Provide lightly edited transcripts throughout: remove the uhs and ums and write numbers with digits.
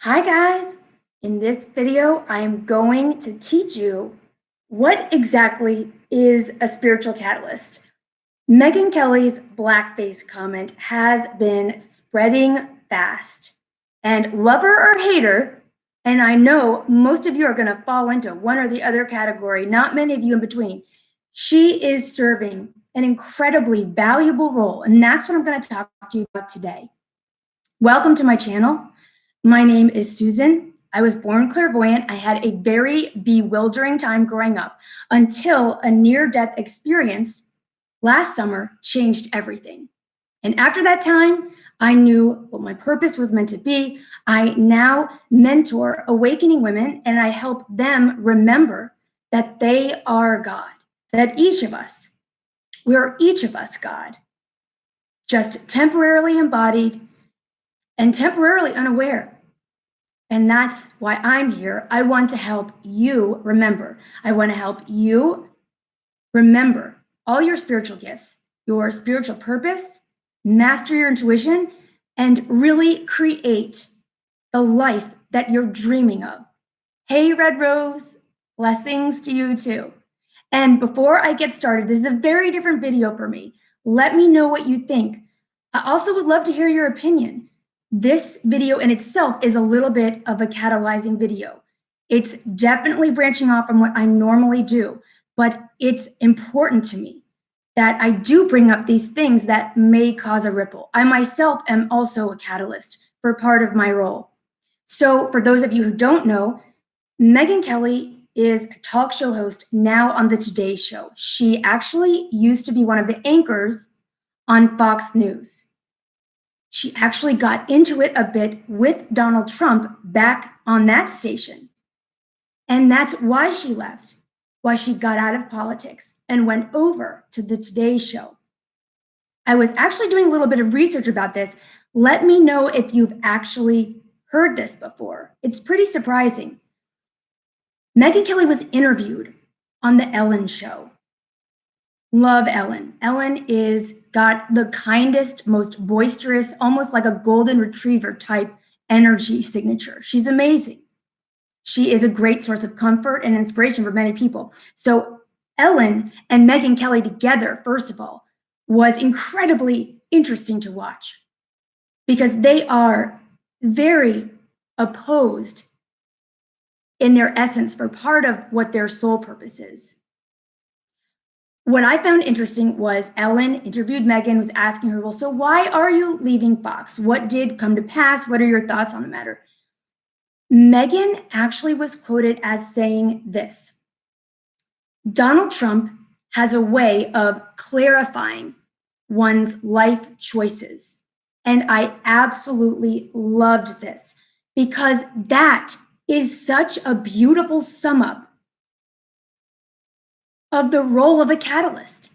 Hi guys! In this video, I am going to teach you what exactly is a spiritual catalyst. Megyn Kelly's blackface comment has been spreading fast. And lover or hater, and I know most of you are going to fall into one or the other category, not many of you in between. She is serving an incredibly valuable role, and that's what I'm going to talk to you about today. Welcome to my channel. My name is Susan. I was born clairvoyant. I had a very bewildering time growing up until a near-death experience last summer changed everything. And after that time, I knew what my purpose was meant to be. I now mentor awakening women, and I help them remember that they are God, that we're each of us God, just temporarily embodied and temporarily unaware. And that's why I'm here. I want to help you remember. I want to help you remember all your spiritual gifts, your spiritual purpose, master your intuition, and really create the life that you're dreaming of. Hey, Red Rose, blessings to you too. And before I get started, this is a very different video for me. Let me know what you think. I also would love to hear your opinion. This video in itself is a little bit of a catalyzing video. It's definitely branching off from what I normally do, but it's important to me that I do bring up these things that may cause a ripple. I myself am also a catalyst for part of my role. So for those of you who don't know, Megyn Kelly is a talk show host now on the Today Show. She actually used to be one of the anchors on Fox News. She actually got into it a bit with Donald Trump back on that station. And that's why she left, why she got out of politics and went over to the Today Show. I was actually doing a little bit of research about this. Let me know if you've actually heard this before. It's pretty surprising. Megyn Kelly was interviewed on the Ellen Show. Love Ellen. Ellen is got the kindest, most boisterous, almost like a golden retriever type energy signature. She's amazing. She is a great source of comfort and inspiration for many people. So Ellen and Megyn Kelly together, first of all, was incredibly interesting to watch because they are very opposed in their essence for part of what their soul purpose is. What I found interesting was Ellen interviewed Megyn, was asking her, well, so why are you leaving Fox? What did come to pass? What are your thoughts on the matter? Megyn actually was quoted as saying this: Donald Trump has a way of clarifying one's life choices. And I absolutely loved this because that is such a beautiful sum up of the role of a catalyst.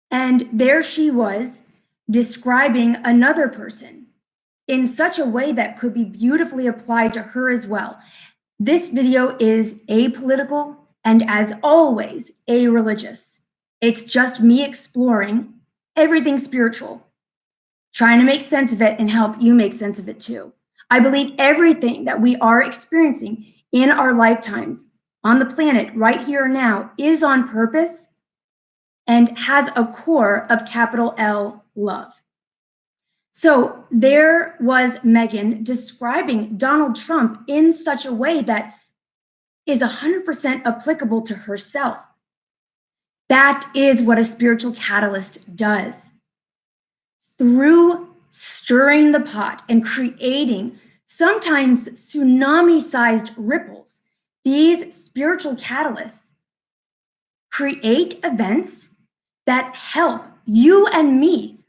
And there she was describing another person in such a way that could be beautifully applied to her as well. This video is apolitical and, as always, a-religious. It's just me exploring everything spiritual, trying to make sense of it and help you make sense of it too. I believe everything that we are experiencing in our lifetimes on the planet right here and now is on purpose and has a core of capital L, love. So there was Megyn describing Donald Trump in such a way that is 100% applicable to herself. That is what a spiritual catalyst does. Through stirring the pot and creating sometimes tsunami-sized ripples, these spiritual catalysts create events that help you and me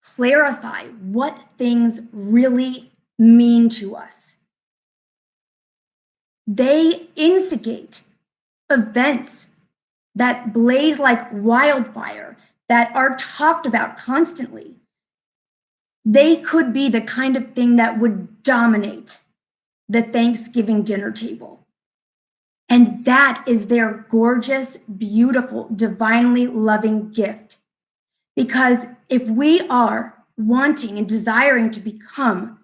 clarify what things really mean to us. They instigate events that blaze like wildfire, that are talked about constantly. They could be the kind of thing that would dominate the Thanksgiving dinner table. And that is their gorgeous, beautiful, divinely loving gift. Because if we are wanting and desiring to become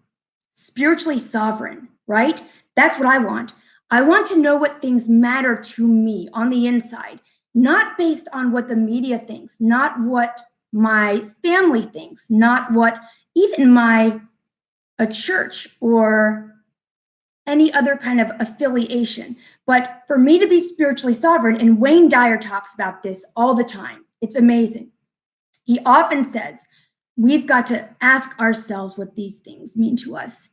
spiritually sovereign, right? That's what I want. I want to know what things matter to me on the inside, not based on what the media thinks, not what my family thinks, not what even a church or any other kind of affiliation, but for me to be spiritually sovereign. And Wayne Dyer talks about this all the time. It's amazing. He often says, we've got to ask ourselves what these things mean to us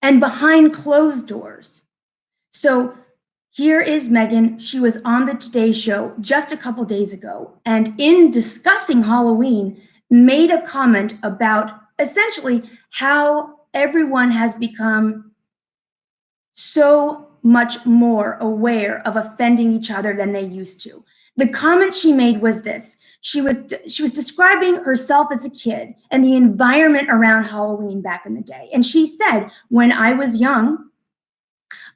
and behind closed doors. So here is Megyn. She was on the Today Show just a couple days ago, and in discussing Halloween, made a comment about essentially how everyone has become so much more aware of offending each other than they used to. The comment she made was this. She was describing herself as a kid and the environment around Halloween back in the day. And she said, when I was young,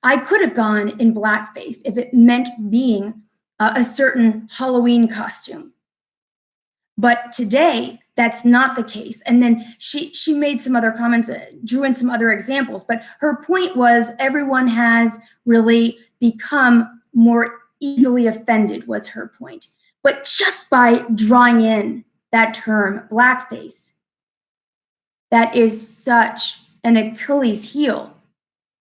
I could have gone in blackface if it meant being a certain Halloween costume. But today, that's not the case. And then she made some other comments, drew in some other examples. But her point was everyone has really become more easily offended, was her point. But just by drawing in that term, blackface, that is such an Achilles heel.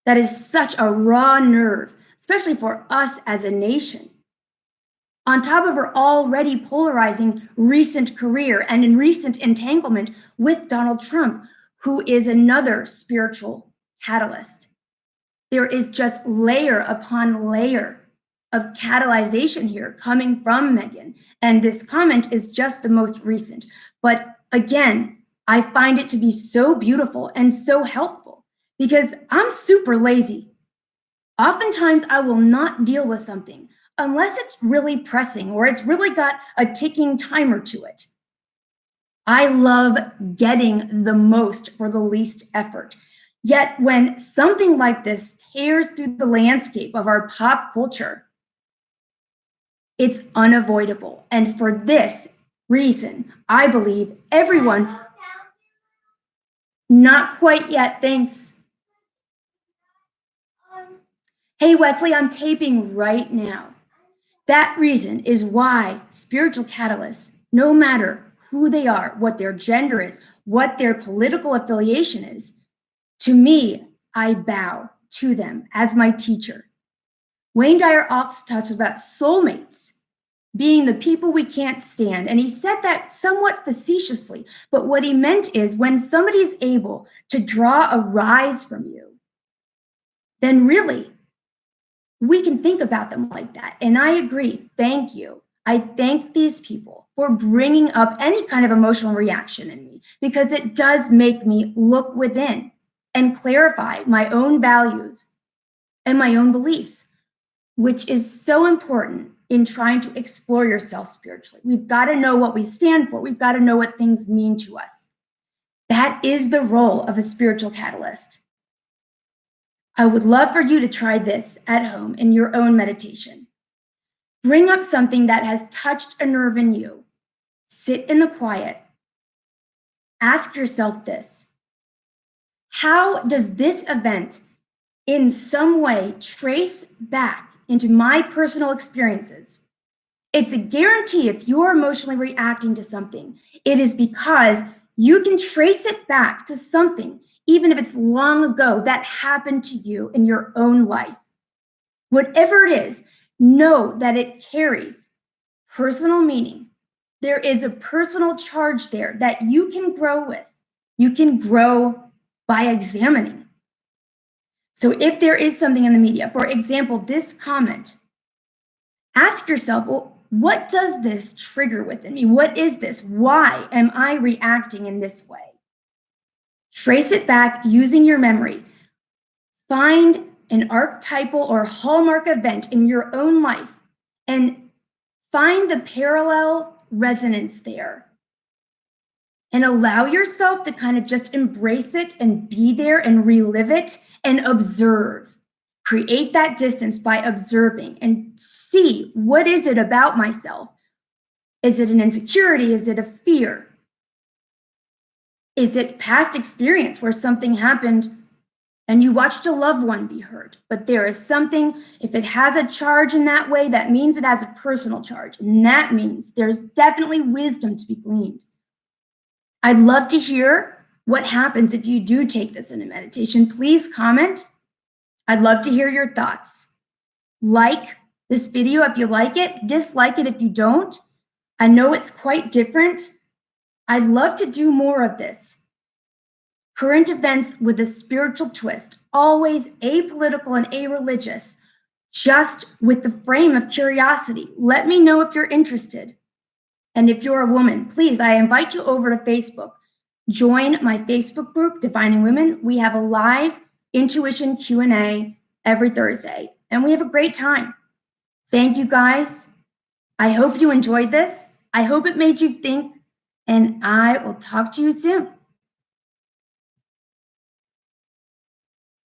That is such a raw nerve, especially for us as a nation. On top of her already polarizing recent career and in recent entanglement with Donald Trump, who is another spiritual catalyst. There is just layer upon layer of catalyzation here coming from Megyn. And this comment is just the most recent. But again, I find it to be so beautiful and so helpful because I'm super lazy. Oftentimes, I will not deal with something unless it's really pressing or it's really got a ticking timer to it. I love getting the most for the least effort. Yet when something like this tears through the landscape of our pop culture, it's unavoidable. And for this reason, I believe everyone, not quite yet, thanks. Hey, Wesley, I'm taping right now. That reason is why spiritual catalysts, no matter who they are, what their gender is, what their political affiliation is, to me, I bow to them as my teacher. Wayne Dyer also talks about soulmates being the people we can't stand. And he said that somewhat facetiously, but what he meant is when somebody is able to draw a rise from you, then really, we can think about them like that. And I agree. Thank you. I thank these people for bringing up any kind of emotional reaction in me because it does make me look within and clarify my own values and my own beliefs, which is so important in trying to explore yourself spiritually. We've got to know what we stand for. We've got to know what things mean to us. That is the role of a spiritual catalyst. I would love for you to try this at home in your own meditation. Bring up something that has touched a nerve in you. Sit in the quiet. Ask yourself this. How does this event in some way trace back into my personal experiences? It's a guarantee if you're emotionally reacting to something, it is because you can trace it back to something, even if it's long ago, that happened to you in your own life. Whatever it is, know that it carries personal meaning. There is a personal charge there that you can grow with. You can grow by examining. So if there is something in the media, for example, this comment, ask yourself, well, what does this trigger within me? What is this? Why am I reacting in this way? Trace it back using your memory. Find an archetypal or hallmark event in your own life and find the parallel resonance there. And allow yourself to kind of just embrace it and be there and relive it and observe. Create that distance by observing and see, what is it about myself? Is it an insecurity? Is it a fear? Is it past experience where something happened and you watched a loved one be hurt, but there is something, if it has a charge in that way, that means it has a personal charge, and that means there's definitely wisdom to be gleaned. I'd love to hear what happens if you do take this in a meditation. Please comment. I'd love to hear your thoughts. Like this video if you like it, dislike it if you don't. I know it's quite different. I'd love to do more of this. Current events with a spiritual twist, always apolitical and a-religious, just with the frame of curiosity. Let me know if you're interested. And if you're a woman, please, I invite you over to Facebook. Join my Facebook group, Defining Women. We have a live intuition Q&A every Thursday, and we have a great time. Thank you, guys. I hope you enjoyed this. I hope it made you think, and I will talk to you soon.